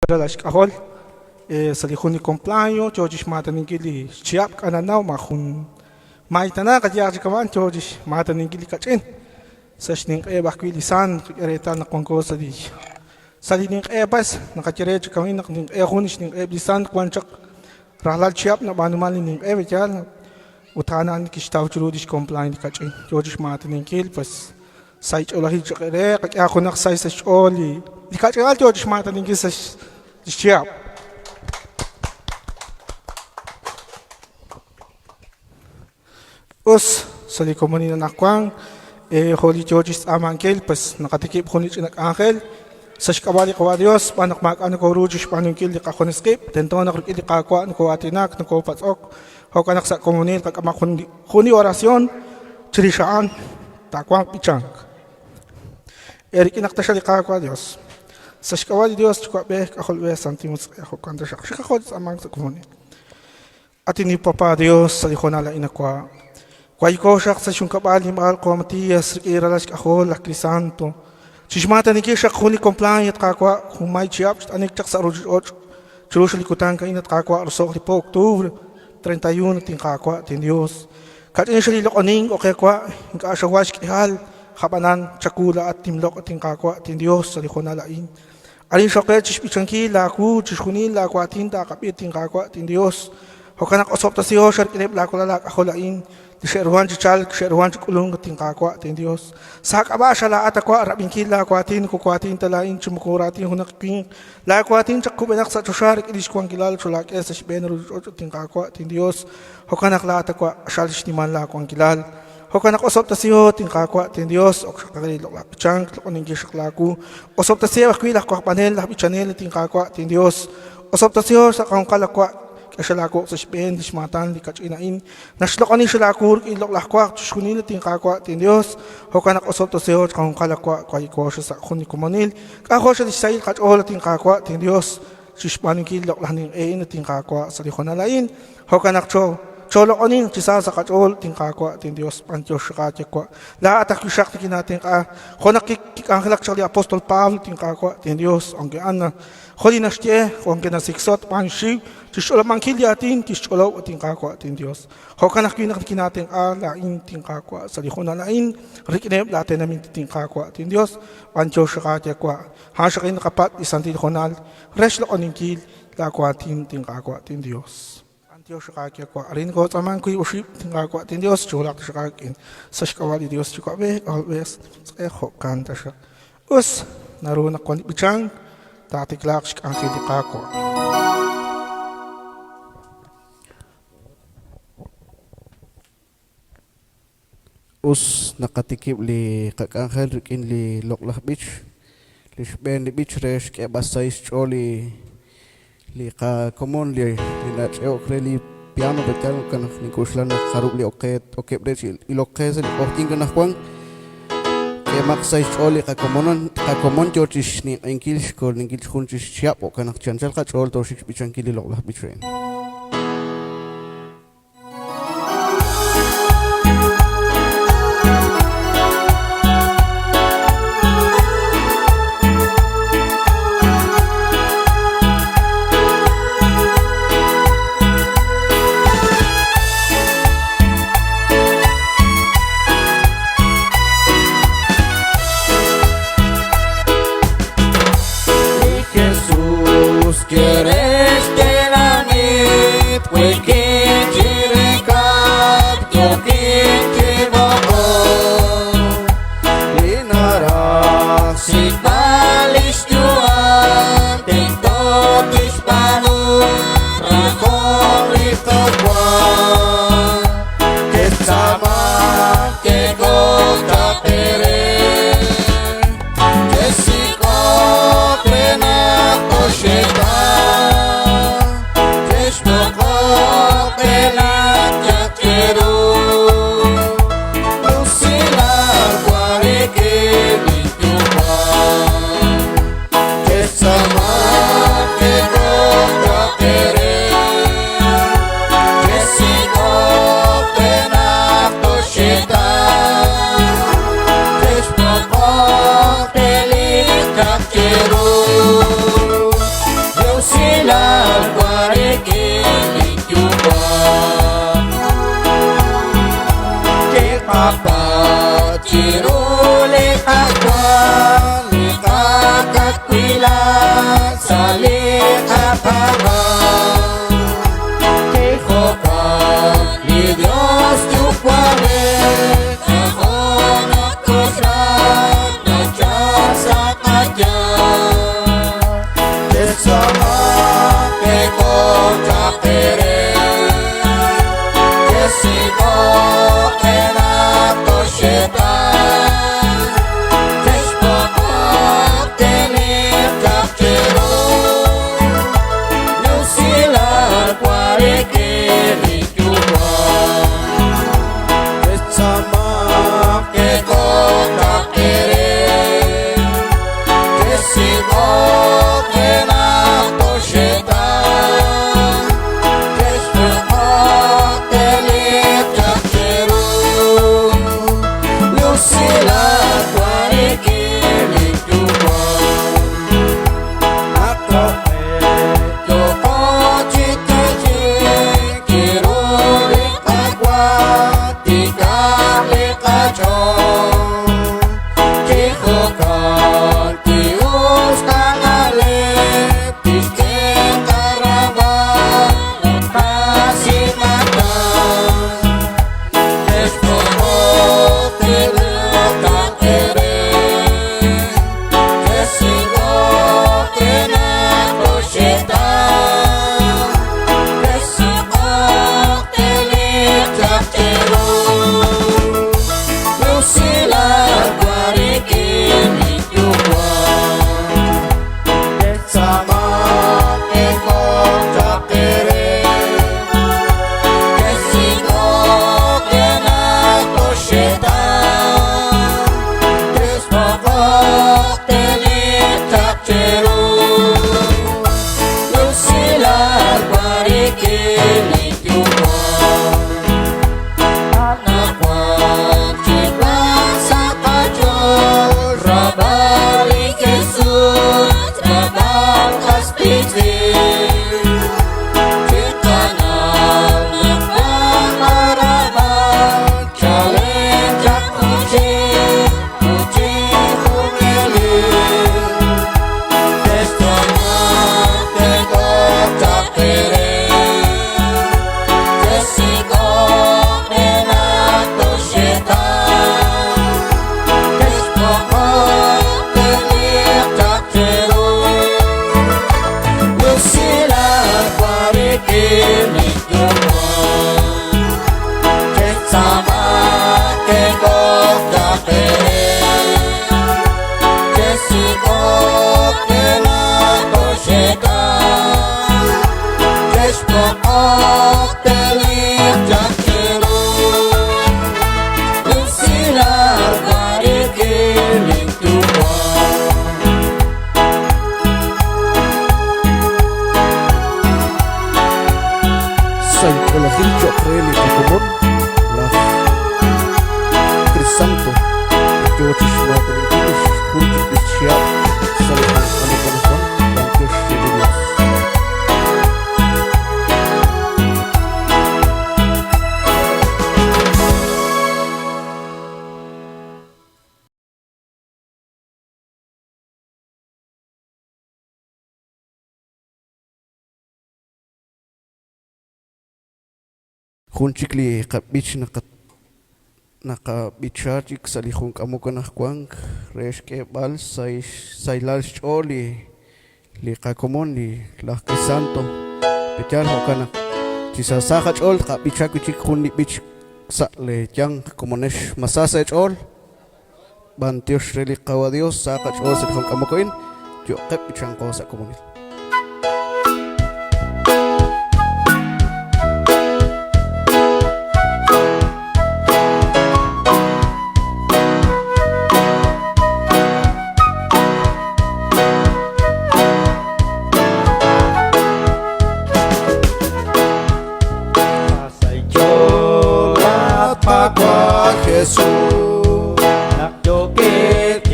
Las kahol sa lihon ni Cumpleaños George mataning gili chiap kananaw mahun maitana kadya kaman George mataning gili kachin sa shning bakwi lisan ereta na kongko sa lining bas nakatire kami nakning hunis ning lisan kwanchak rahlal chiap na banuman ning betal utana ni kistaw chuludis Cumpleaños kachin George mataning gil pas site olahi chakere kaya ako naksay sa oli di kachin George mataning gil sa Siap. Us sa likomunin na nakwang Holy George's Amangel pas nakatikip hunit sinak angel sa shikabali ko Dios panak mag ano ko rujus panungkil di kakoneskip tento na krikili kakwa ko atinak ko patsok ho kanak sa komunil kakamakun huni orasyon chirishaan takwang pichang Eric inakta siya di kakwa Dios sa shikawali Dios chukwa be kaholwe santimos ako kanta siya shikakod sa amang sa komunil at ini papa Dios sa likon ala inakwa kwa iko siya sa siyong kabali mahal ko Matias iralas kahol lakli santo sishmata ni kisha kuni Cumpleaños at kakwa humay chiyap anik chak sa rujus och churusha likutan kain at kakwa rusok lipo Oktubre 31 ting kakwa ting Dios katin siya lilok oning o kakwa hingka asya wash kihal kapanan chakula at timlok at ting kakwa ting Dios sa likon alain alin siya kaya chispichanki laku chiskunin laku atin takapit ting kakwa ting Dios hokanak osop ta siyo siya kinip laku lalak ako lain di syeruhan chichal syeruhan chikulung at ting kakwa ting Dios sak aba siya laat akwa rabingki laku atin kukwatin talain chumukuratin hunakping laku atin chakubenak sa chushar ilis kuang kilal chulak sa shibenro ting kakwa ting Dios hokanak laat akwa asyalish niman laku ang kilal hokanak osop ta siyo ting kakwa ting Dios ok kakalilok lapichang klokoning gisyak laku osop ta siyo akwila kwa panel lapichanel ting kakwa ting Dios osop ta siyo sa kang kalakwa kasya laku sa shiben di shmatan di kachinain nashlokani siya laku ilok lakwa chushkunin ting kakwa ting Dios hokanak osop ta siyo kang kalakwa kwa iko siya sa kuni kumanil kako siya di sayil kachol ting kakwa ting Dios shishpanin kilok lahning ting kakwa sa likon alain hokanak cholo onin chisa sa kachol ting kakwa ting Dios pantyo shakatya kwa la atak yushak tikin natin ka konak kikanghalak siya li Apostol Pablo ting kakwa ting Dios ang gaan na holi na siya kung gana siksot panshi chishola mangkili atin kisholo ting kakwa ting Dios hokanak kinak natin lain ting kakwa sa likon na lain rikineb latin namin ting kakwa ting Dios pantyo shakatya kwa hasyakin nakapat isang tilikonal reslo onin kil lakwa ting kakwa ting Dios Dios shakaki kwa arin ko taman ko worship tinga ko tin Dios chulak shakakin sa shikawali Dios chukwa be always sa ho kanta siya us naruna ko ni bichang tatiklak shik ang kidika ko us nakatikip li kakangkel rikin li loklah beach li shben li beach resh ke basais choli li ka common li na cheo kreli piano betal kan ni kuslan na karub li oket brechil ilokese li okting kan kwang ke maksai choli ka common chorchish ni enkil skol ni gil khunchish chiap o kan chanchal ka chol to shik bichan kili loklah bitren ¿Quieres que la mire? Kirulik ako, likakakwila sa likakaba. Kikokan ni Diyos tukwalik, ako nakusran na Diyos sa Kanya. Kesama keko kakere, kesiko kenato syetan, kespoko tenir kakero, nusilar kwarikiri juga. Kesama keko kakere, kesiko kenato syetan, kespoko tenir kakero, nusilar kwarikiri juga. Ako Joko citi kirulik agwa tikalik ajo, kikokan tius kangalip tiskeng karawan kasih mata. Kespoko tiluk kakere, kesiko kenato syetan, kesiko tilik kakero, nusilar kwarikiri juga. Kesama keko kakere, kesiko kenato syetan, kespoko tilik kakero, nusilar kwarikiri juga. Anak wajib bangsa kajol, rabali kesut, rabal kaspijir, citanan nempangaraban, calenjak uji kumilir. Kestama keko kakere, kesiko kenato syetan, kespoko tilik kakero, nusilar kwarikiri juga. Kesama keko kakere, kesiko kenato syetan, kespoko tilik kakero, nusilar kwarikiri juga. Sa ikolahil chokreli kukumon lah Crisanto George Martin English kunci siap salihan anak-anak bangkit Dios. Kunchikli kapich nakabichachik sa lihong kamukanah kwang reshke bal sailal choli li kakomon li laki santo pichar hokana chisasaka chol kabichakuchik hundi bich sa le yang komonesh masasa chol bantios reli kawa Dios saka chol sa lihong kamukoin yo kapichang ko sa komonil. Jesús, nakjoget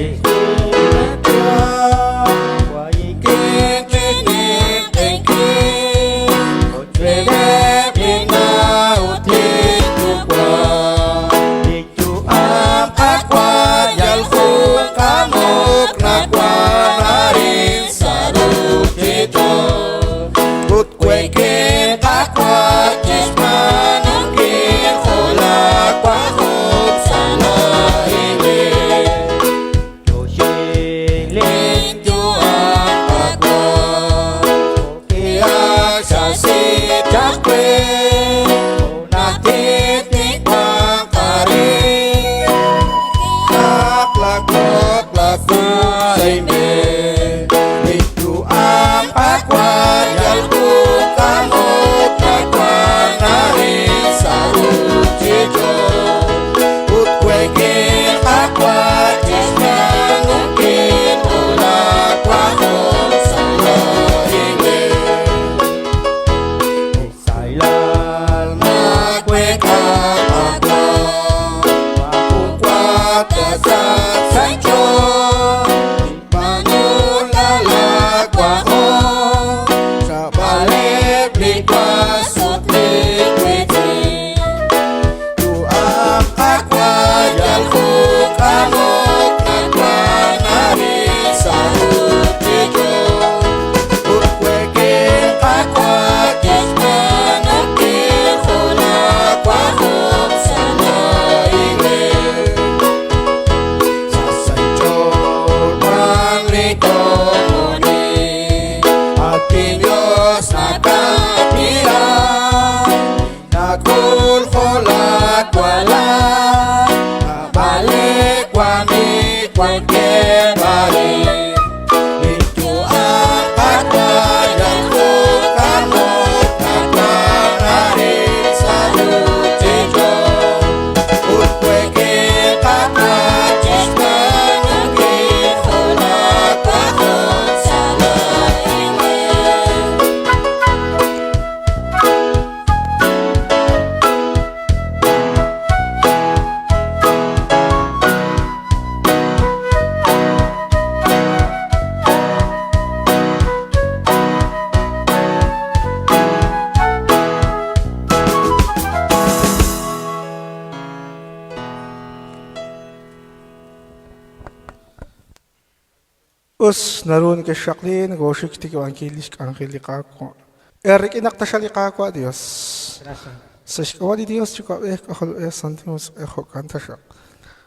Aqua ating Diyos na dakilang, nagulkol at wala, balik wamit cualquier balik. Itu ang katayan ko kamot, nagmamarin sa lutido. Utwe kita kacista, nagkikulak pakot sa laingin. Us narun ke shakli nagoshik tiki angkilis angkili kako. Erik inak tashali kako Dios. Sa shikawadi Dios chika kahol santimos kanta shak.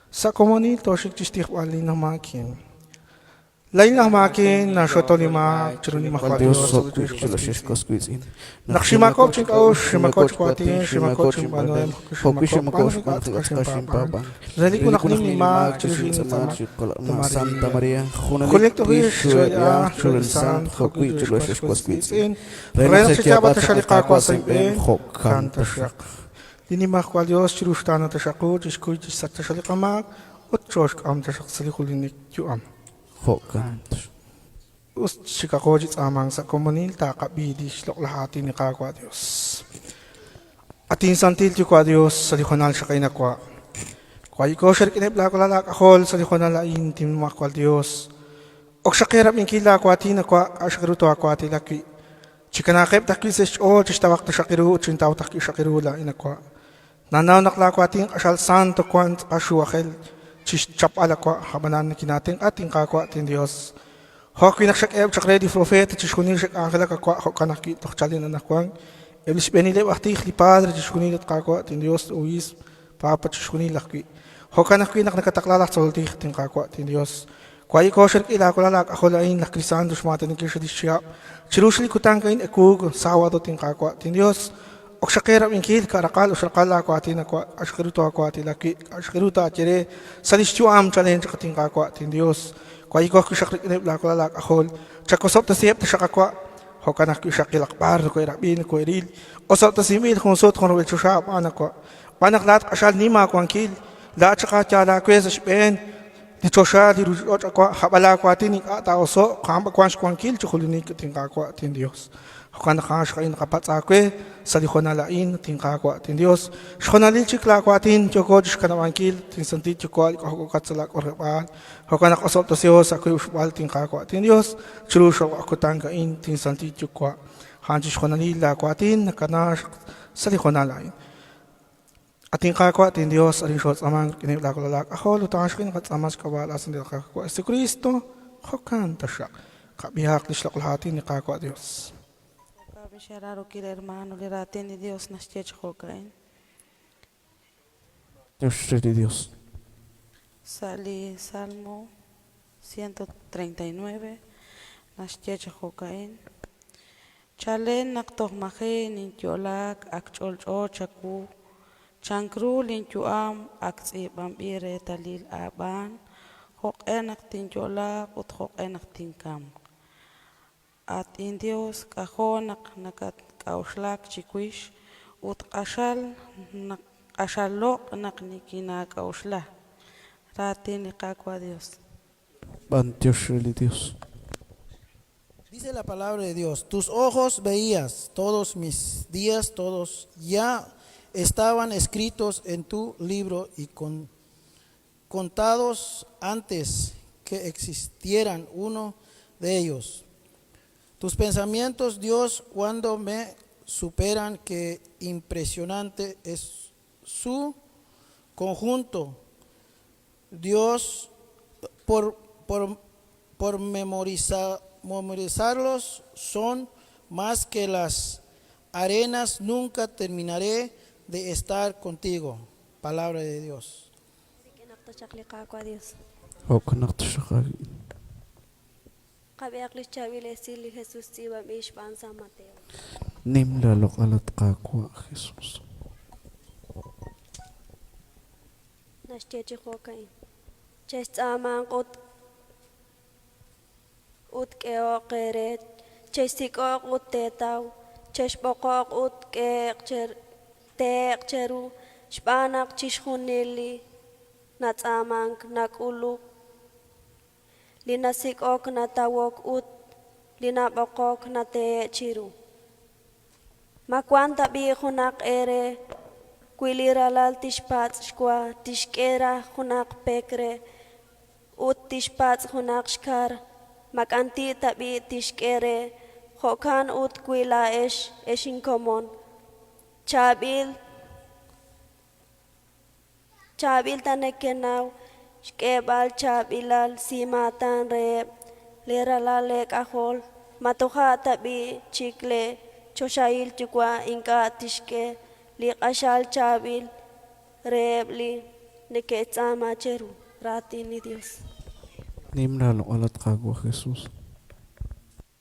Sa komoni toshik tistik wali na makin. Lain na makin na shotolima chiruni makwa Dios Dios. sok chilo shishkos kuizin. Nakshimakop chikaw shimakot kwatin shimakot shimbanoem Hoki shimakop shimakos mantik at kashimpabang. Zali ko nakning lima Chusin chirushin sama sama Santa Maria. Kolekto Hunalik wish ya chulen san hoki chilo shishkos kuizin. Rena sa kya bata shalika kwa sa ibe kanta siyak. Dinimah kwa Dios chirushtana tashaku jishkuy jisat tashalika mag ut choshk am tashak salikulinik yuam. Hokan. Us chikakojit amang sa komunil takabidi shlok lahati ni kakwa Dios. Atin santil ti kwa Dios sa likonal siya kay nakwa. Kwa ikaw siya kinibla ko lalak akol sa likonal lain tim makwal Dios. Ok siya kirap yung kila kwa ti nakwa asyakiruto akwa ti laki. Chikanakip takwi sa siyo chistawak ta syakiru chintaw takwi syakiru la inakwa. Nanaw nakla kwa ti asyal santo kwan asyuakil. Chap ala kwa habanan na kinating ating kakwa tin Dios. Hok winaksak chak ready prophet chiskunil sak angela kakwa hok kanaki tok chalin anakwang. Eblis benile wakti li padre chiskunil at kakwa tin Dios uis papa chiskunil lakwi. Hok kanaki nakataklalak solti tin kakwa tin Dios. Kwai ko shirk ila ko lalak ako lain na krisan dus mata ni kisha disya. Chirusli kutang kain ekug sawa do tin kakwa tin Dios. Ok shakera minkil karakal ushakala ko atin ako ashkiruto ako atin laki ashkiruto atire salistyo am challenge kating kakwa tin Dios. Kwa iko shakrik inibla ko lalak akol chakosop ta siyep ta shakakwa hokanak yu shakilak bar ko irabin ko iril osop ta simil kung sot kung rwel chusha panak ko panak lat asyal nima ko angkil la chaka chala kwesa shpen ni chosha di rujot ako habala ko atin ni ata oso kamba kwans ko angkil chukulinik kating kakwa tin Dios. Hokan nakash kain nakapatsa sa likon na lain ting kakwa tin Dios. Shkonalil chikla ko atin chokod shkanawangkil ting santit chokol kahukat salak orapal. Hokan nakasop to siyo sa kuy usbal ting kakwa tin Dios. Churusho ako tangkain ting santit chokwa. Hanji shkonalil la ko atin nakanash sa likon na lain. Ating kakwa tin Dios aling shot amang kinibla ko lalak. Ako lutash kin katsamas kabala sa nila kakwa. Si Kristo hokan tasyak. Kabihak lislak lahatin ni kakwa Dios. Bishara kila hermano le raten de Dios nas chechokain. Dios de Dios. Sali Salmo 139 nas chechokain. Chalen naktoh mahe nintiolak akcholcho chaku. Chankru lintuam aksi bambire talil aban. Hok enak tintiolak ut hok enak tinkam. At in Dios kahonak nakat kauslak chikwish ut ashalok nak nikina kausla ratin kakwa Dios. Dios de Dios. Dice la palabra de Dios, tus ojos veías todos mis días, todos ya estaban escritos en tu libro y contados antes que existieran uno de ellos. Tus pensamientos, Dios, cuando me superan, qué impresionante es su conjunto. Dios, por memorizarlos, son más que las arenas. Nunca terminaré de estar contigo. Palabra de Dios. Hokan nakashakagi. Kabiaklis chavilesili Jesús tiba mish bansa Mateo. Nimla lokalat kakwa Jesus. Nashtiachi hokain. Chest aman ut keo qeret. Chestikok ut tetaw. Cheshbokok ut teq cheru. Shbanak chishunili. Natsamank nakuluk. Linasikok natawok ut. Linabokok nate chiru. Makwanta bi hunak ere. Quiliralal tishpats shkwa tishkera hunak pekre. Ut tishpats hunak shkar. Makanti tabi tishkere. Hokan ut quila eshin komon. Chabil tanekenaw. Shkebal chabilal simatan reb. Leralale kahol. Matoha tabi chikle. Choshail chukwa inka tishke. Liqashal chabil. Rebli. Neketsama cheru. Ratini Dios. Nimla lokalat kakwa Jesus.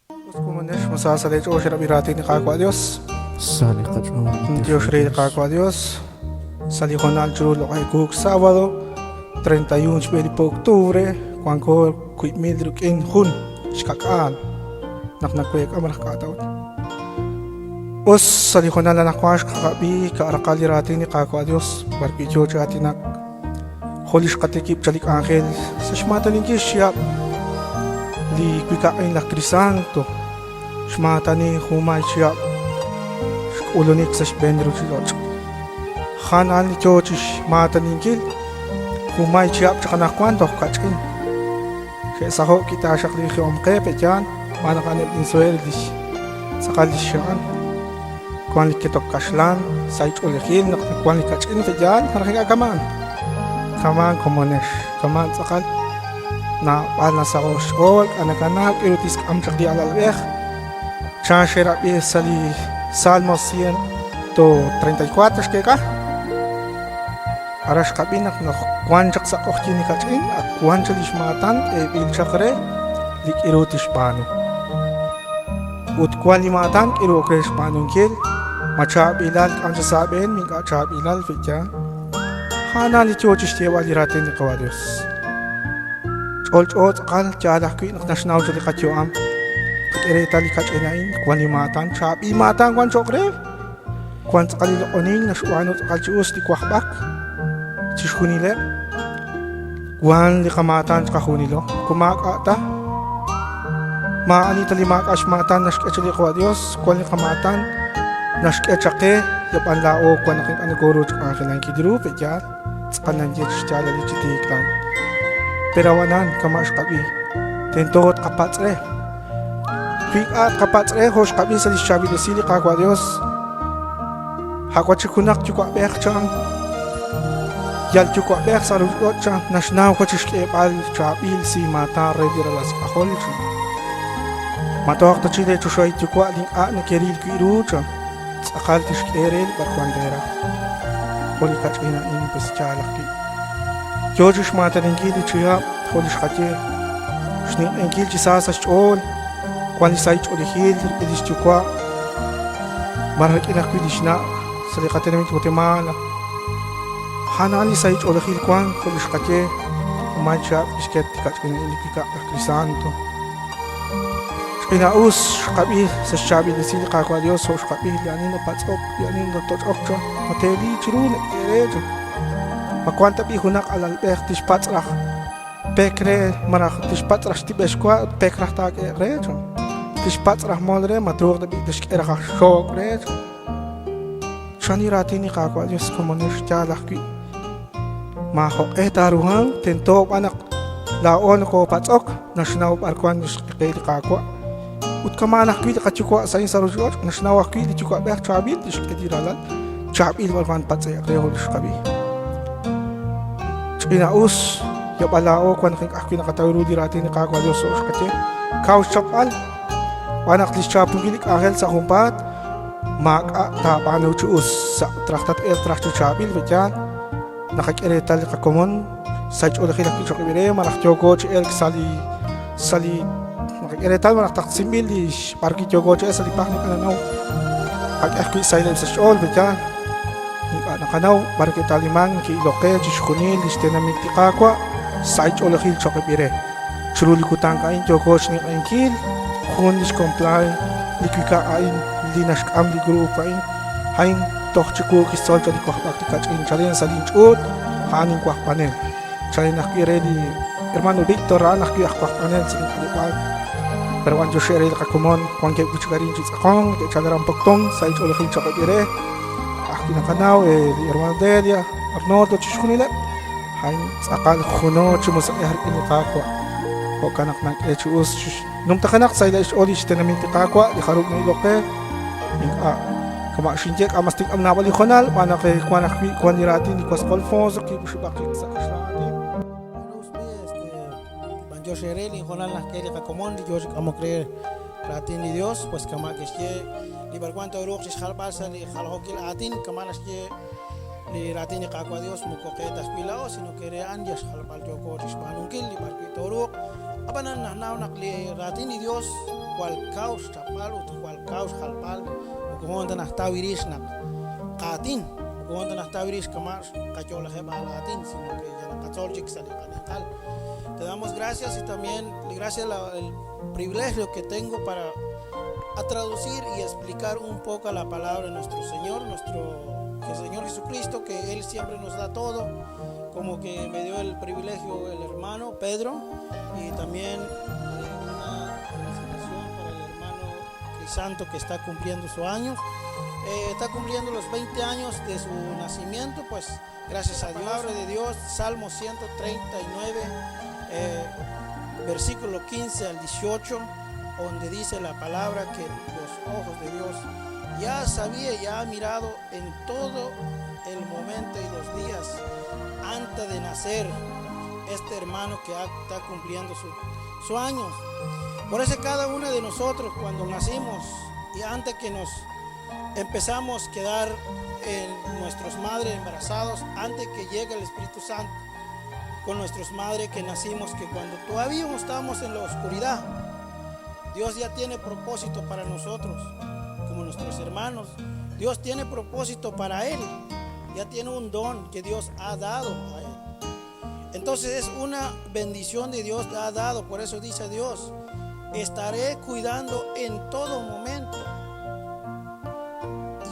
Pues kumonesh masasalit o shira birati ni kakwa Dios. Sali kachon. Dios rey kakwa Dios. Salijonal chulo kay kuk sábado 31 de octubre cuando kuit midruk in hun shkakan naknakwek amarak katawt. Os salijonal na nakwash kakabi kaarakali rati ni kakwa Dios barkicho chati nak holish katikip chalik angel sa shmata ni Gishya li kwikain la Crisanto shmata ni humay siya ulunik sa shbendro chiloch Hanan ni Chochish mata ningil humay siya tsaka nakwanto kachkin kaya sa ho kita siya kli khiyom kepe dyan manakanib din sweldish sa kalisyan kwan li kitok kaslan sa ich ulikhil kwan li kachkin te dyan haraking agaman kaman komonesh kaman sakal na pala sa koskol anak-anak irutis kamchak di alalwek chanshera bi sali Salmo 134 keka arash kabinak na kwanchak sa kokchini kachin at kwanchalish matan e bilchakre lik irutis pano ut kwali matan irukresh panong kil machabilal kamcha sabihin minka chabilal fitya hana ni chochish tiwa liratin ni kawadyos Olch akal tiyalah kuy naknashnaw siya likatyo am Kakireta likat inain kwan limatan chabi matan kwan chokre kwan sa kalilo oning nasuanot akal chiyos di kwakbak chishkunile kwan likamatan sa kahunilo kumakata maanita limakas matan nashkechali kwa Dios kwan likamatan nashkechake yapan lao kwan naking anagoro sa kakilang kidiru pedyan sa kananjit siya lalichitiklan perawanan kamash kabi tentot kapatsre quick at kapatsre hosh kabi sa lishabi de sili kakwa Dios hakwa chikunak chukwa bek chang yal chukwa bek sa rukot chang nashnaw ko chishke bal chabil si mata rediralas kahol chang matohak to chile chushoy chukwa ling a na keril kiru chang akal tishkerel barkwandera holi kachina in peschalak ki Georgish mata nengili chuya holish khaje shni engil chi sasa chol kwani sai chol hil edish chukwa marhak ila kwidishna sali khatene mit Guatemala hanani sai chol hil kwan holish khaje mancha isket kachkin ilika Crisanto ina us qabi sa shabi de sil qaqwa Dios so qabi yani no patsok yani no tochok mateli chirun erejo makwanta bi hunak alal bek tishpatrach pekre marach tishpatrach tibeskwa pekrach tak rejo tishpatrach molre matrog de bi tishkerach shok rejo shani ratini qaqwa Dios komunish jalach ki ma ho etaruhan tento anak laon ko patsok nashnaw barkwan qeli qaqwa ut kamanak ki kachukwa sa insarujot nashnaw ki chukwa bek chabil tishkediralan chabil barkwan patsay rejo shkabi ina us ya balao kwan king akin nakatawro di ratin ni kakwa Dios so kate kaw chapal wanak lis chapung gilik ahel sa kumpat mak ta pano chuus sa traktat traktu chabil betyan nakakiretal ka komon sa chul khila ki chokibire marak chogo el sali Eretal man tak simbil di parki jogo cha sa lipak ni kananaw. Pag akwi silent sa all bejan. Nakanaw parki taliman ki loke chishkunil istenamit ti kakwa site olahil chokebire. Churuli kutang kain jogo ni kain Hunis comply likwika ain linas am di grupo ain hain toch chiku kisol jadi kuah praktikat in chalin salin chut hanin kuah panel chalin akire di hermano Victor anak kuah panel sin kuah pero anjo share ka kumon kuang ke kuchgarin chits akong ke chalaram paktong sai cholo hin chakabire akina kanao di hermano Delia Arnoldo chishkunile hain sakal khuno chumus har ini kakwa o kanak nang echus nung takanak sa ila is oli stenamit ti kakwa di harug na iloke ing kama shinjek amastik am nabali khonal mana ke kuanak kuan irati ni kwas kolfonso ki bushibakik sa kashlati Banjo Shereli, Jonal Nakeri, Kakomon, George Amokre, Ratin y Dios, pues kama que es que ni por cuanto Uruk, si Jalpasa, ni Jalhokil Atin, Kamanas que ni Ratin y Kakwa Dios, Mukoketas Pilao, sino que rean Dios Jalpal Joko, Rispanunkil, ni Parquito Uruk, Abanan Nakli Ratin y Dios, cual caos, Chapal, cual caos, Jalpal, Mukomonta Naktaviris, Katin, Mukomonta Naktaviris, Kamas, Cachola Jebal Atin, sino que ya Nakatolchik sale Kanekal. Te damos gracias y también gracias al privilegio que tengo para traducir y explicar un poco la palabra de nuestro Señor, el Señor Jesucristo, que Él siempre nos da todo, como que me dio el privilegio el hermano Pedro y también una felicitación para el hermano Crisanto que está cumpliendo sus años. Está cumpliendo los 20 años de su nacimiento, pues gracias a Dios. Palabra de Dios, Salmo 139. Versículo 15 al 18, donde dice la palabra que los ojos de Dios ya sabía, ya ha mirado en todo el momento y los días antes de nacer este hermano que está cumpliendo su años. Por eso cada uno de nosotros cuando nacimos y antes que nos empezamos a quedar en nuestras madres embarazados, antes que llegue el Espíritu Santo, con nuestras madres que nacimos, que cuando todavía estábamos en la oscuridad, Dios ya tiene propósito para nosotros, como nuestros hermanos. Dios tiene propósito para Él, ya tiene un don que Dios ha dado a Él. Entonces es una bendición de Dios que ha dado, por eso dice Dios, estaré cuidando en todo momento.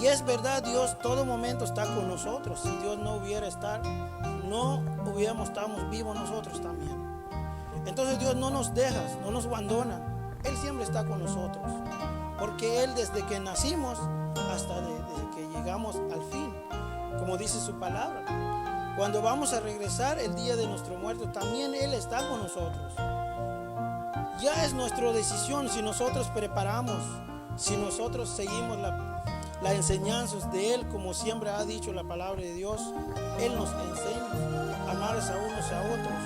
Y es verdad, Dios todo momento está con nosotros. Si Dios no hubiera estado, no hubiéramos estado vivos nosotros también. Entonces Dios no nos deja, no nos abandona. Él siempre está con nosotros. Porque Él desde que nacimos hasta desde que llegamos al fin, como dice su palabra. Cuando vamos a regresar el día de nuestra muerte, también Él está con nosotros. Ya es nuestra decisión si nosotros preparamos, si nosotros seguimos las enseñanzas de Él, como siempre ha dicho la palabra de Dios. Él nos enseña a amarse a unos a otros.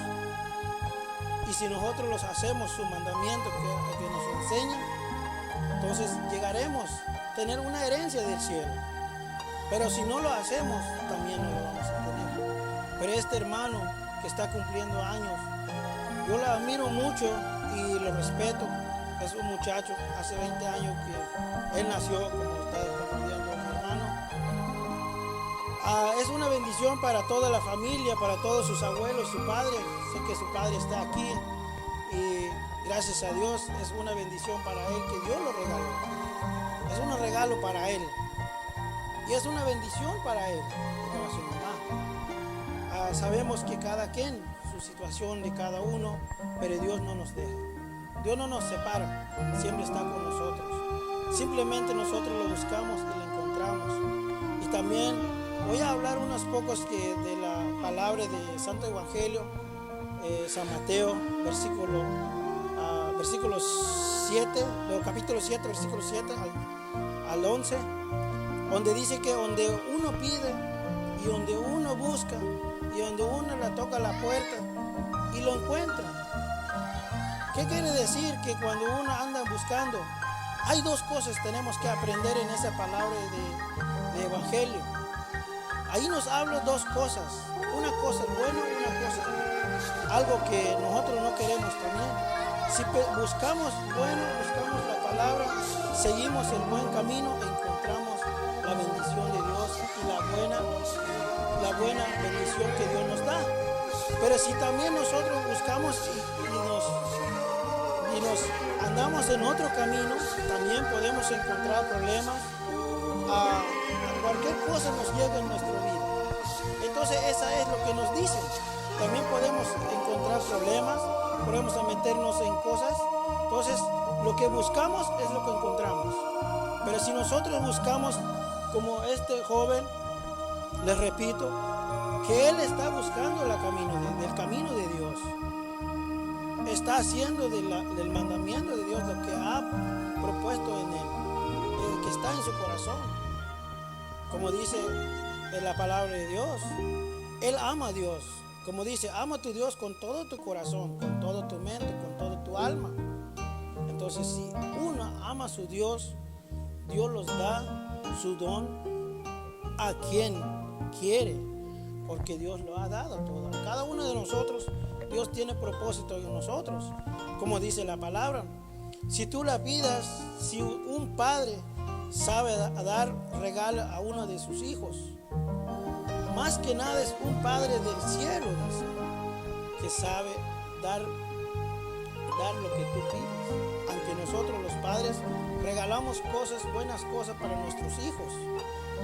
Y si nosotros los hacemos su mandamiento que nos enseña, entonces llegaremos a tener una herencia del cielo. Pero si no lo hacemos, también no lo vamos a tener. Pero este hermano que está cumpliendo años, yo lo admiro mucho y lo respeto. Es un muchacho, hace 20 años que él nació, como ustedes están viendo, mi hermano. Es una bendición para toda la familia, para todos sus abuelos, su padre. Sé que su padre está aquí y gracias a Dios es una bendición para él que Dios lo regaló. Es un regalo para él y es una bendición para él y para su mamá. Sabemos que cada quien, su situación de cada uno, pero Dios no nos deja. Dios no nos separa, siempre está con nosotros. Simplemente nosotros lo buscamos y lo encontramos. Y también voy a hablar unos pocos de la palabra de Santo Evangelio, San Mateo, versículo 7, capítulo 7, versículo 7 al 11, donde dice que donde uno pide y donde uno busca y donde uno le toca la puerta y lo encuentra. ¿Qué quiere decir? Que cuando uno anda buscando, hay dos cosas que tenemos que aprender en esa palabra de Evangelio. Ahí nos habla dos cosas. Una cosa buena, una cosa algo que nosotros no queremos también. Si buscamos bueno, buscamos la palabra, seguimos el buen camino, encontramos la bendición de Dios y la buena bendición que Dios nos da. Pero si también nosotros buscamos y nos andamos en otro camino, también podemos encontrar problemas. A cualquier cosa nos llega en nuestra vida. Entonces esa es lo que nos dicen. También podemos encontrar problemas, podemos meternos en cosas. Entonces lo que buscamos es lo que encontramos. Pero si nosotros buscamos como este joven, les repito, que él está buscando el camino de Dios. Está haciendo del mandamiento de Dios lo que ha propuesto en él, el que está en su corazón. Como dice en la palabra de Dios, él ama a Dios. Como dice, ama a tu Dios con todo tu corazón, con toda tu mente, con toda tu alma. Entonces, si uno ama a su Dios, Dios los da su don a quien quiere, porque Dios lo ha dado todo. Cada uno de nosotros, Dios tiene propósito en nosotros. Como dice la palabra, si tú la pidas, si un padre sabe dar regalo a uno de sus hijos, más que nada es un padre del cielo, dice, que sabe dar lo que tú pides. Aunque nosotros los padres regalamos cosas, buenas cosas para nuestros hijos,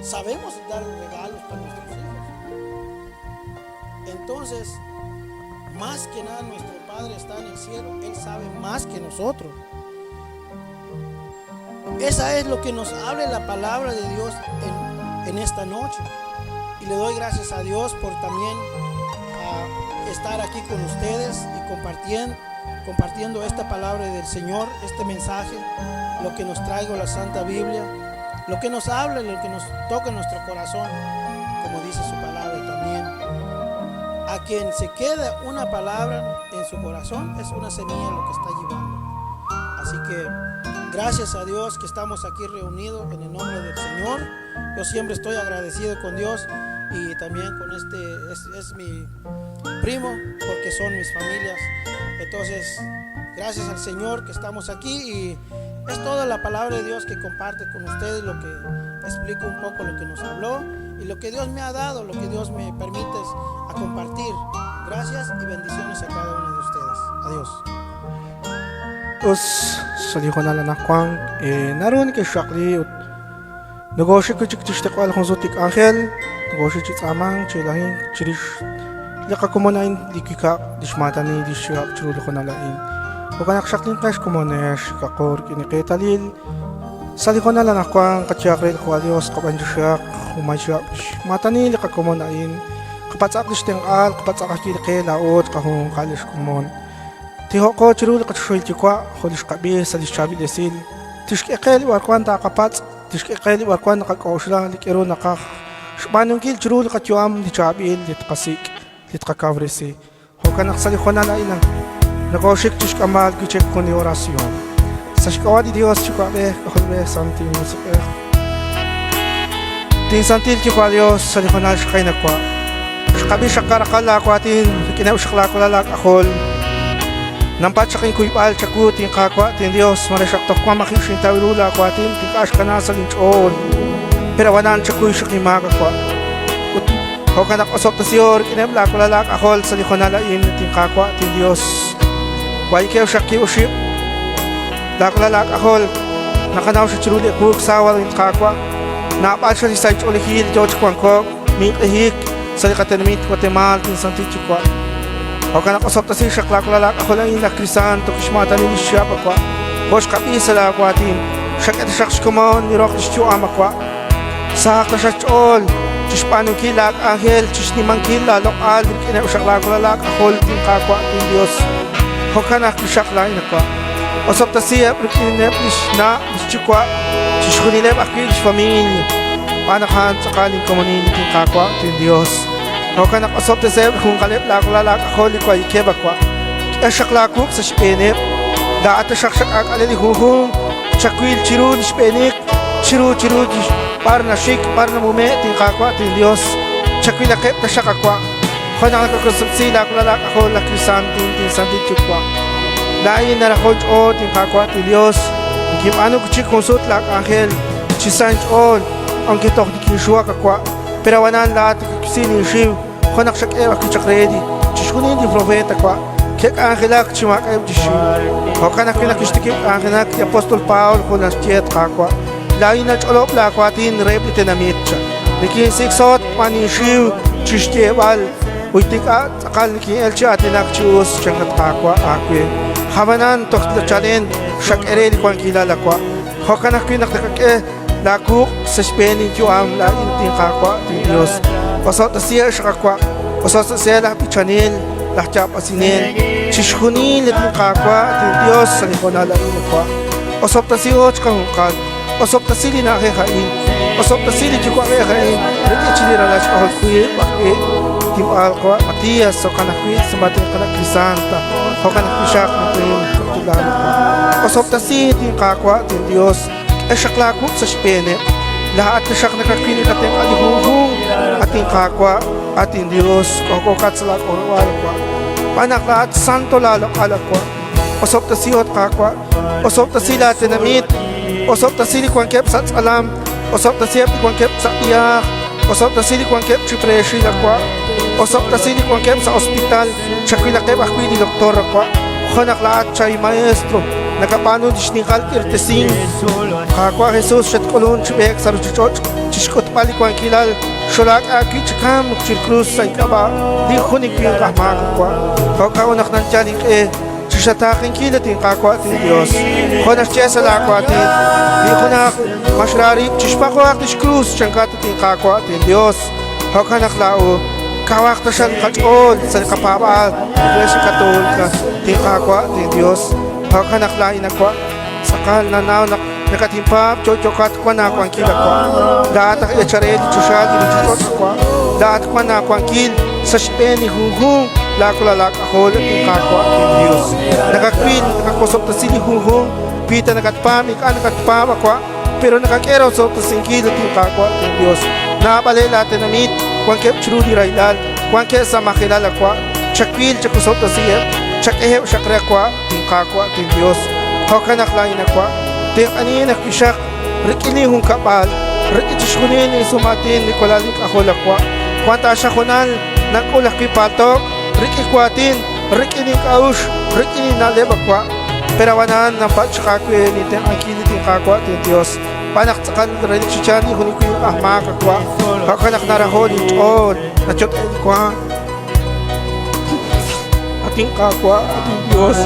sabemos dar regalos para nuestros hijos. Entonces, más que nada nuestro Padre está en el cielo, Él sabe más que nosotros. Esa es lo que nos habla la palabra de Dios en esta noche. Y le doy gracias a Dios por también estar aquí con ustedes y compartiendo esta palabra del Señor, este mensaje, lo que nos traigo la Santa Biblia, lo que nos habla, lo que nos toca en nuestro corazón, como dice su palabra también. A quien se queda una palabra en su corazón es una semilla lo que está llevando. Así que gracias a Dios que estamos aquí reunidos en el nombre del Señor. Yo siempre estoy agradecido con Dios y también con es mi primo, porque son mis familias. Entonces, gracias al Señor que estamos aquí y es toda la palabra de Dios que comparte con ustedes, lo que explico un poco lo que nos habló y lo que Dios me ha dado, lo que Dios me permite a compartir. Gracias y bendiciones a cada uno de ustedes. Adiós. Us saliho na lang kwang naroon kay Shakli negosyo ko chik kwal kung zutik angel negosyo chik amang chilahin chirish lika kumonain likika dishmata ni dishyak chulo ko na lain bukan Shakli cash kumonesh kakor kiniketalil saliho na lang kwang katyakre ko adios kabanjusyak umasyak matani lika kumonain kapatsak dishteng al kapatsak akilke laot kahung kalish kumon Tihoko chirul katshuil chikwa holish kabi sa lishabi desil tishkekeli warkwan ta kapats tishkekeli warkwan nakakaushla likero nakak shmanung kil chirul katyuam lichabil litkasik litkakavresi hokan aksali khona la ilang nakoshik tishkamal kichek kuni orasyon sa shkawadi Dios chikwabe kaholbe santi musike tin santil chikwa Dios sa likhonal shkay nakwa shkabi shakarakala kwatin kinaw shakla kulala akol Nampat sa king kuypal chaku ting kakwa ting Dios marasyak tokwa makishin tawilula kwa ting kash kana sa linchon perawanan chaku sa kimaga kwa hokanak osok ta siyor kinebla kulalak akol sa likhonalain ting kakwa ting Dios wai keo shaki uship lakulalak akol nakanaw sa chiruli kuk sawal ting kakwa napal siya sa olihil George Kwangkok mitahik sa likatenmit Guatemala ting santi chukwa Hokan ako sopta si shakla kulalak ako lang ina krisan to kishmata ni siya pakwa hosh kapisa la kwatin shakat shaksh kumon ni rok dischu amakwa sak na shachol chishpanu kilak angel chishni mangkila lokal kina shakla kulalak ako tin kakwa tin Dios hokan ako shakla ina kwa osopta si aplikine na dischukwa chishkunile akil family panakan sakaling komunin tin kakwa tin Dios Hokan ako sopte seb kung kalip lakulala akoli kwa ikeba kwa shakla kuk sa shpenip da ata shakshak alili huhum chakwil chiru shpenik chiru parna shik parna mume tin kakwa tin Dios chakwil akep ta shakakwa khona ko kusupsi lakulala akol la krisan tin santi chukwa lain na rakol o ting kakwa ti Dios kim ano kuchi konsult lak angel chi sanj on ang kitok di kishwa kakwa perawanan lahat kisini shiv konak shak ewa kichak ready chishkunin di profeta kwa kek angelak chimak ew di shiv hokanak kinakishtikip angelak ti apostol Paul kunas tiet kakwa lain na cholop lakwatin reblite na mitcha Niki siksot panin shiv chishtebal uitik at akal niki elchi atinak chius changat kakwa akwe habanan tokla chalen shak ereli kwan kilala kwa hokanak kinakake lakuk sa spending juam la intin kakwa ti Dios pasot siya shakakwa pasot siya la pichanil la chap asinel chishkunil tin kakwa ti Dios sa likonala inakwa pasot siya chkangkan pasot sili na khain pasok na sili ko ay kay riki chinira la sa kuye bakit tim al ko Matias so kana kuye sa matin kana Santa ho kana kisyak na tim tulan pasok na sili tim kakwa tim Dios ay sakla ko sa spene lahat na siyak nakakini natin alihuhung ating kakwa ating Dios ko katsala ko wala ko panak lahat santo lalo alakwa pasok na siyot kakwa pasok na sila tinamit pasok na sili kwan kep sa alam osop ta siap kwan kep sa iyak osop ta sili kwan kep chipreshi la kwa osop ta sili kwan kep sa ospital chakwila kep akwi di doktor kwa khonak lahat chay maestro nakapano disnikal kirtesing kakwa Jesus shat kolon chibek sa chichot chishkot pali kwan kilal sholak aki chikam chirkrus sa ikaba di khunik yung kahmak kwa kaunak nan chaling Satakin kilatin kakwa tin Dios. Konak chesa lakwa tin. Di konak mashrari chishpako aktis cruz changkata tin kakwa tin Dios. Hokanak lao kawak ta siya kachol sa kapabal. Iglesia Katolika tin kakwa tin Dios. Hokanak lain akwa sakal na nao nakatimpap chochokat kwa na kwa kila kwa. Lahat ak echareli chushal di chuchot kwa. Lahat kwa na kwa kil sa speni hung lakulalak ako lating kakwa ng Diyos. Nakakwin, nakakusop na sili huhong, pita nakatpam, ikaan nakatpam akwa, pero nakakeraw sa tasingkil lating kakwa ng Diyos. Naapalay lahat na namit, kung kep churuli railal, kung kep sa makilala kwa, chakwil, chakusop na siya, chakehep, chakre kwa, ting kakwa ng Diyos. Hawkanak lain akwa, ting anin nakisyak, rikili hong kapal, rikitishkunin sumatin, nikolalik ako lakwa, kwanta siya kunal, nakulak kipatok, Riki kuatin, Riki ni kaush, Riki ni nalebakwa. Perawanan ng patsyakakwe ni Teng Angkilitin kakwa tin Dios. Panak tsakan relik sichani hunikuy ahma kakwa. Hakanak narahon itol, nachot kwa. Ating kakwa, ating Dios.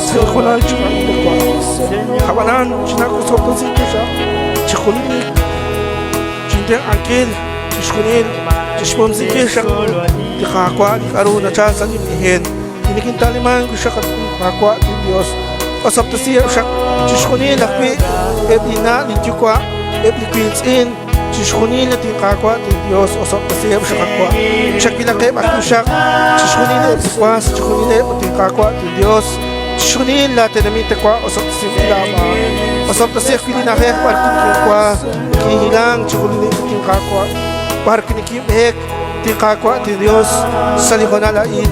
Sikulan chikakwa kwa. Hawanan, chinakusok ng siya. Chikulinik. Chinteng Angkil, Chishkunil. Chishpom sikir siya di kakwa di karuna siya sa limihin inikintaliman ko siya kakwa di Diyos pasap ta siya siya chishkunin lakwi ebli na di kwa ebli kwinsin chishkunin na di kakwa di Diyos pasap ta siya siya kakwa siya kilakip ako siya chishkunin na ebli kwa chishkunin na di kakwa di Diyos chishkunin lahat na mita kwa pasap ta siya kilama pasap ta siya kilinakip parkin kwa kihilang chishkunin na di kakwa parkin ikibhek ti kakwa ti Dios sa likonalain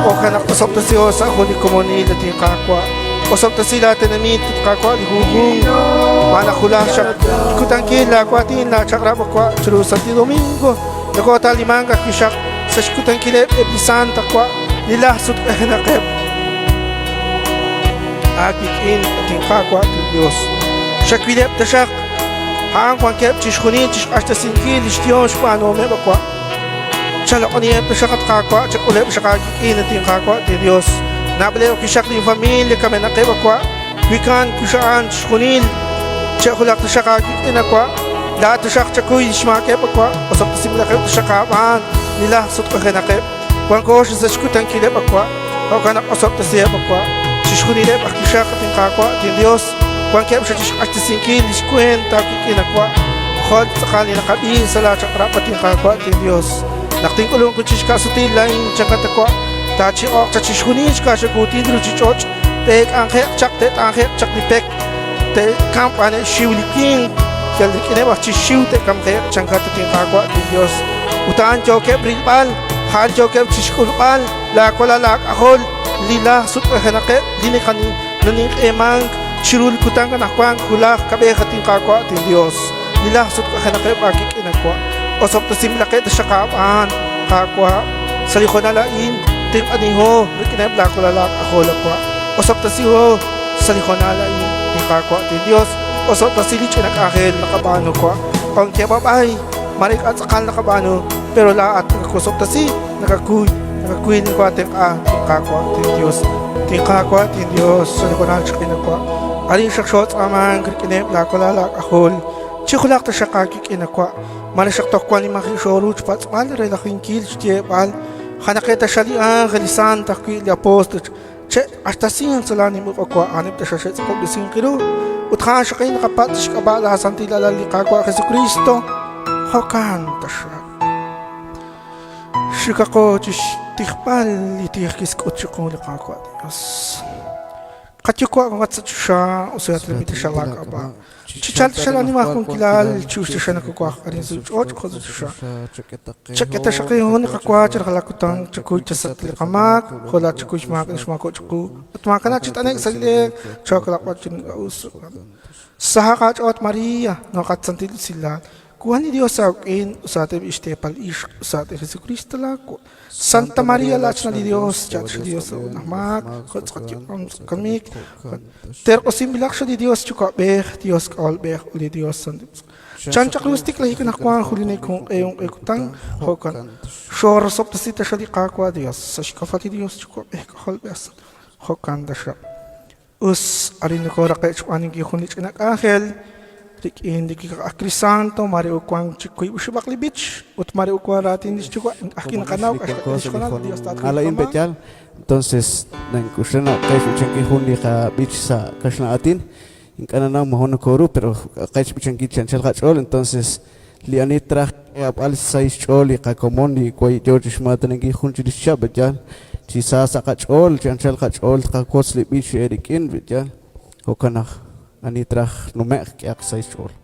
o kanak pasok ta siyo sa ako ni komunila ti kakwa pasok ta sila tinamit ti kakwa ni hugong manakula siya ikutangkila kwa ti na chakrapa kwa churu sa ti Domingo nakota limang kakisyak sa ikutangkila ebli santa kwa nilasot kahinakep akikin ti kakwa ti Dios siya kwilep ta siya Hang kwan kep chishkunin chish hasta singkil ishtion shpano me bakwa. Chala koniyep ta shakat kakwa chak ulep shakakikin at yung kakwa ti Dios. Nabale o kisyak ni familia kami na kay bakwa. Wikan kushaan chishkunin chak ulak ta shakakikin akwa. Lahat ta shak chakuy shmakep bakwa. Pasok ta simula kep ta shakaman nila sut kakinakep. Kwan ko siya sa shkutan kilep bakwa. Kau kanak pasok ta siya bakwa. Chishkunin lep akisyak at yung kakwa ti Dios. Kung kaya siya at singkil, iskwenta, kikinakwa, khod sakali nakabi sa lahat sa karapat yung kakwa at Diyos. Nakting kulong ko siya kasutin lang yung katakwa, tachi ok, tachi shunin siya siya kutin, ruchi choch, tek angkek, chak lipek, tek kamp ane shiwliking, kaya likin ba, chi shiw tek kamkek, siyang katat yung kakwa at Diyos. Utaan choke, brilpal, Hanjo kem chishkulqal, la kolalak ahol, lila sut kahenake, linikani, nanik emang, chirul kutang kanakwan, kulak kabehatin kakwa tin Dios. Lila sut kahenake bakik inakwa. Osop ta simlake ta syakapan, kakwa, salikonalain, tim aniho, rikinep la kolalak ahol akwa. Osop ta siho, salikonalain, tin kakwa tin Dios. Osop ta silich inakahel, nakabano kwa. Kung kebabay, marik at sakal nakabano, pero laat nagkusok ta si nakakuy ni kwa ting kakwa ting Dios ting kakwa ting Dios sa likunan siya kinakwa alin siya shot amang krikinep lakolalak ahol chikulak ta siya kakikinakwa malasyak tokwa ni makishoruch patsmal relaking kil chitiyepal hanakita siya liang kalisan takwi li apostol che hasta sin salani mo kakwa anip ta siya siya sa koblising kilo utkan siya kayo nakapat siya kabala santila lali kakwa Jesu Kristo hokan ta siya Shikako tikpal itikis kutsuko likako Dios. Katyuko ang katsasya usayat limiti siya lakaba. Chichal siya lang ni makong kilal, chus siya nakukuha ka rin sa Diyos, siya. Chakita siya kayo nakakuha, kalakutang tsakuy sa tilikamak, hula tsakuy simakan simako tsakuy. At mga kanachit anek sa lilik, tsakalakot yung gauso. Sa hakat at Maria, nakatsantil sila, kuha ni Dios sa akin, usate istepal ish, usate Jesu Cristo lako. Santa Maria lach na di Dios, chat siya Dios sa unamak, kutsakat yung kamik. Terko simbilak siya di Dios, chuka beh, Dios kaol beh, uli Dios san Dios. Chan chaklustik lahi ka nakuha, huli na kung kayong kutang, hokan. Shor sop ta sita siya di kakwa Dios, sa shikafati Dios, chuka beh, kaol beh, hokan da siya. Us, arin ko rakay chukaning kihunit inak ahel, hindi ka akrisanto mari ukwang chikoy usibakli beach ut mari ukwa ratin dis chukwa akin nakanaw alain betyal entonces nang kushana kay fuchanki hundi ka beach sa kashna atin in kanana mahon koru pero kay fuchanki chanchal kachol entonces lianitra al sais choli ka komondi koy George Schmatan ngi hunchi dis chab betyal chi sa kachol chanchal kachol ka kosli beach erikin betyal hokanah Anitra numek kaya sa iskol.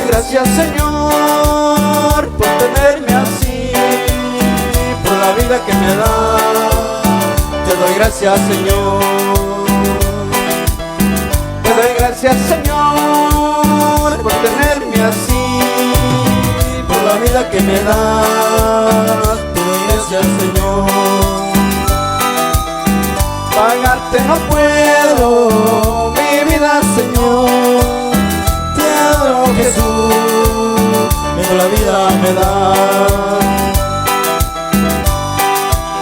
Gracias Señor por tenerme así, por la vida que me da. Te doy gracias Señor. Te doy gracias Señor por tenerme así, por la vida que me das. Te doy gracias Señor. Pagarte no puedo mi vida Señor. Jesús, pero la vida me da.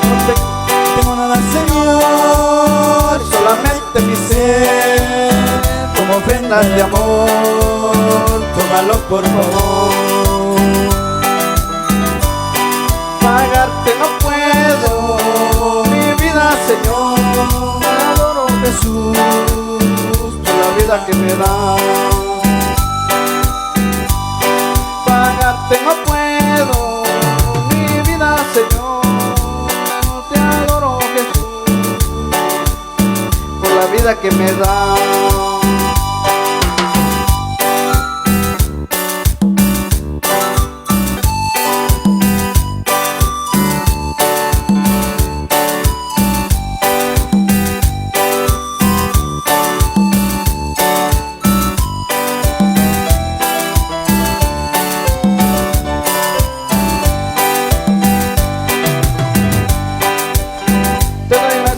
No tengo nada, Señor, solamente mi ser, como ofrendas de amor, tómalo por favor. Pagarte no puedo, mi vida, Señor, te adoro, Jesús, por la vida que me da. No puedo, mi vida Señor, te adoro Jesús, por la vida que me da.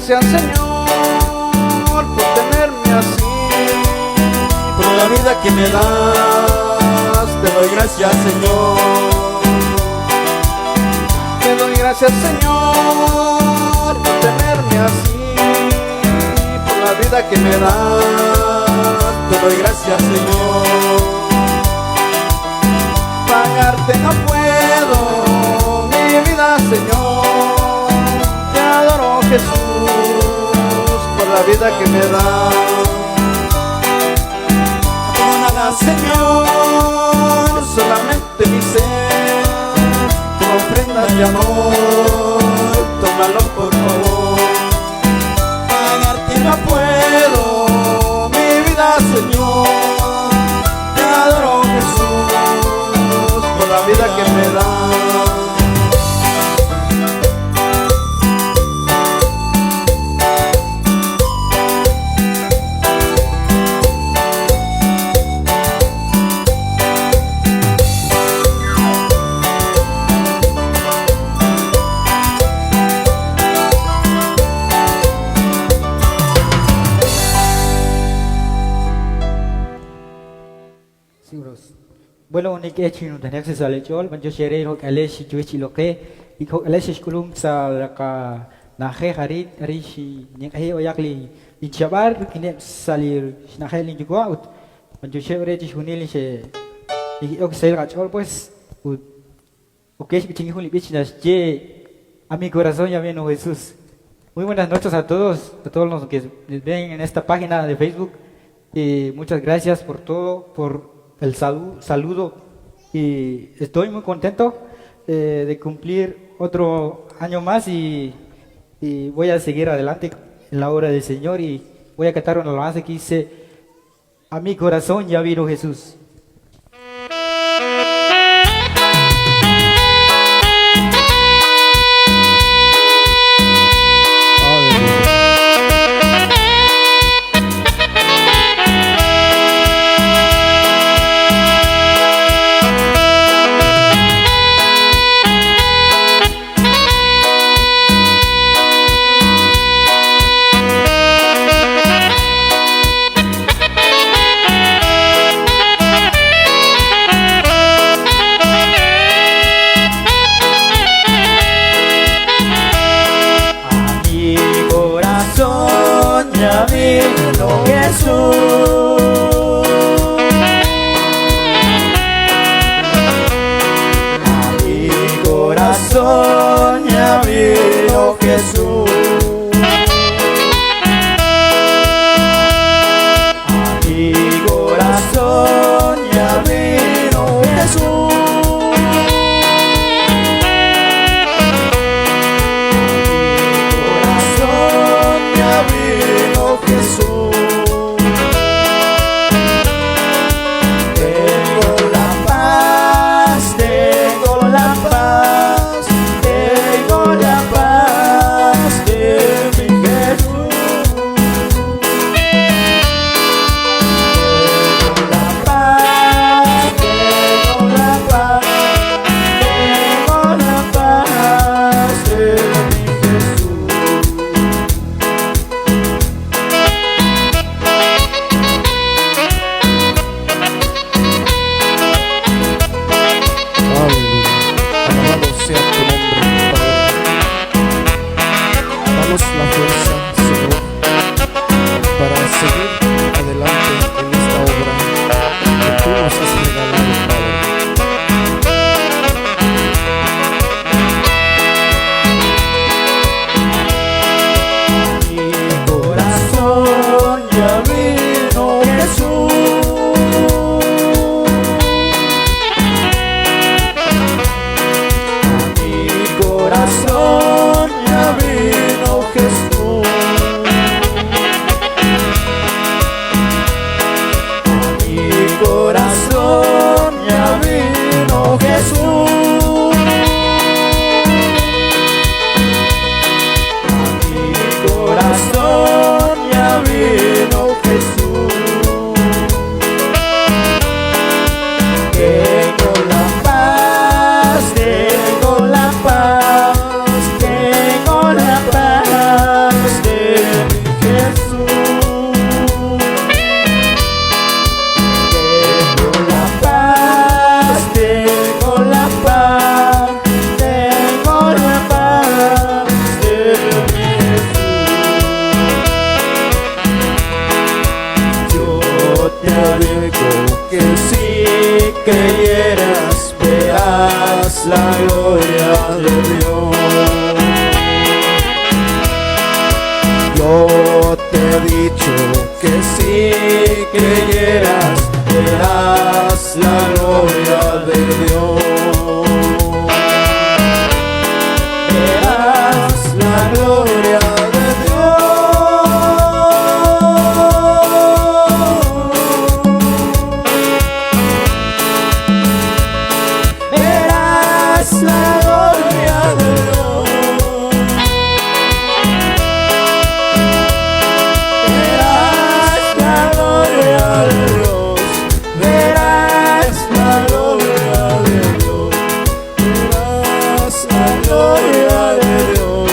Gracias Señor por tenerme así, por la vida que me das. Te doy gracias Señor. Te doy gracias Señor por tenerme así, por la vida que me das. Te doy gracias Señor. Pagarte no puedo mi vida Señor. Te adoro Jesús. la vida que me das. No tengo nada, Señor, solamente mi ser, como ofrendas de amor, tómalo por favor. Pagarte no puedo, mi vida, Señor, te adoro, Jesús, por la vida que me das. Bueno, ni que chino dan akses ale chol, banjo shere ho kale si chui chi loke, ikho kale si kulum sa ka na khe harit ari si ni khe oyakli inchabar kine salir na khe lin jugwa ut banjo shere chi hunili se ik sel ga chol pues ut okay si chingi huli bichinas je a mi corazón ya vino Jesús. Muy buenas noches a todos los que ven en esta página de Facebook y muchas gracias por todo, por el saludo y estoy muy contento de cumplir otro año más y voy a seguir adelante en la obra del Señor y voy a cantar una alabanza que dice: a mi corazón ya vino Jesús. Ya vino Jesús, a mi corazón ya vino Jesús, a mi corazón ya vino Jesús. Jesús, tengo la paz, tengo la paz, tengo la paz de mi Jesús. Tengo la paz, tengo la paz, tengo la paz de mi Jesús. Danos la fuerza, Señor, para seguir adelante en esta obra que tú nos has regalado, Padre. Mi corazón ya vino Jesús, a mi corazón ya vino Jesús, a mi corazón ya vino Jesús, a mi corazón ya vino Jesús. Tengo la paz, tengo la paz, tengo la paz de mi Jesús. Tengo la paz, tengo la paz, tengo la paz de mi Jesús. Yo te digo que si creyeras verás la gloria de Dios. Yo te creyeras, verás la gloria de Dios. Verás la gloria de Dios. Verás la gloria de Dios. Verás la gloria de Dios. Verás la gloria de Dios. Verás la gloria de Dios.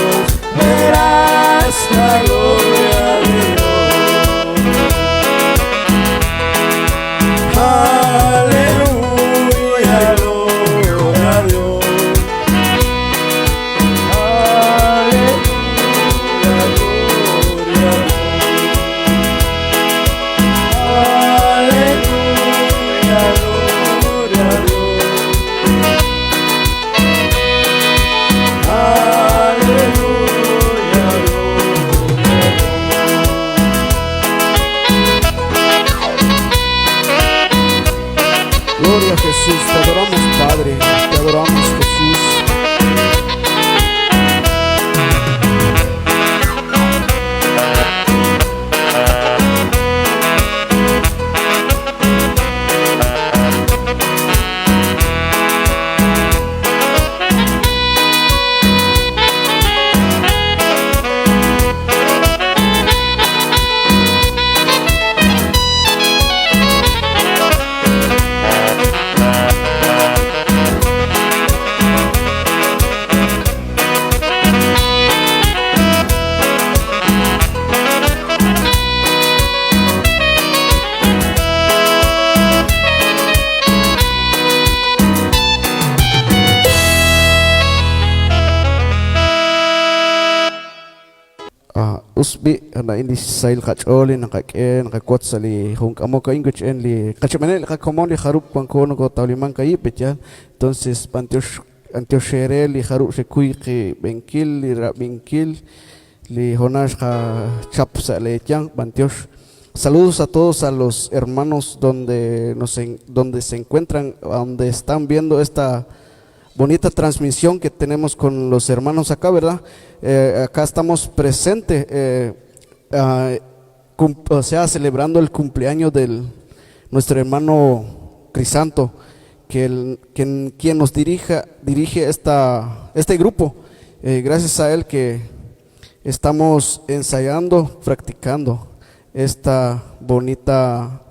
Verás la gloria de Dios. Aleluya, gloria a Dios. Aleluya, gloria a Dios. Aleluya, gloria a Dios. Aleluya, Gloria a Jesús, te adoramos Padre, te adoramos Jesús. Usbi na ini sail kacholi nakake nakakot sali hong amo ka ingoch en li kachmanel ka komon li harup kwan kono ko tauliman ka ipet ya. Entonces antio shere li harup se kui ke benkil li rabinkil li honash ka chap sa le chang bantios. Saludos a todos a los hermanos donde donde se encuentran, donde están viendo esta bonita transmisión que tenemos con los hermanos acá, ¿verdad? Acá estamos presentes, o sea, celebrando el cumpleaños de nuestro hermano Crisanto, quien nos dirige este grupo. Gracias a él que estamos ensayando, practicando esta bonita,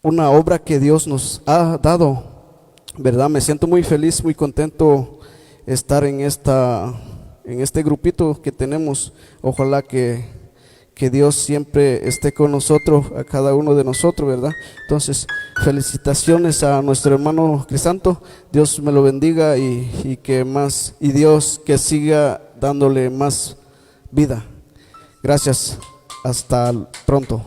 una obra que Dios nos ha dado, ¿verdad? Me siento muy feliz, muy contento estar en este grupito que tenemos. Ojalá que Dios siempre esté con nosotros, a cada uno de nosotros, ¿verdad? Entonces, felicitaciones a nuestro hermano Crisanto. Dios me lo bendiga y Dios que siga dándole más vida. Gracias. Hasta pronto.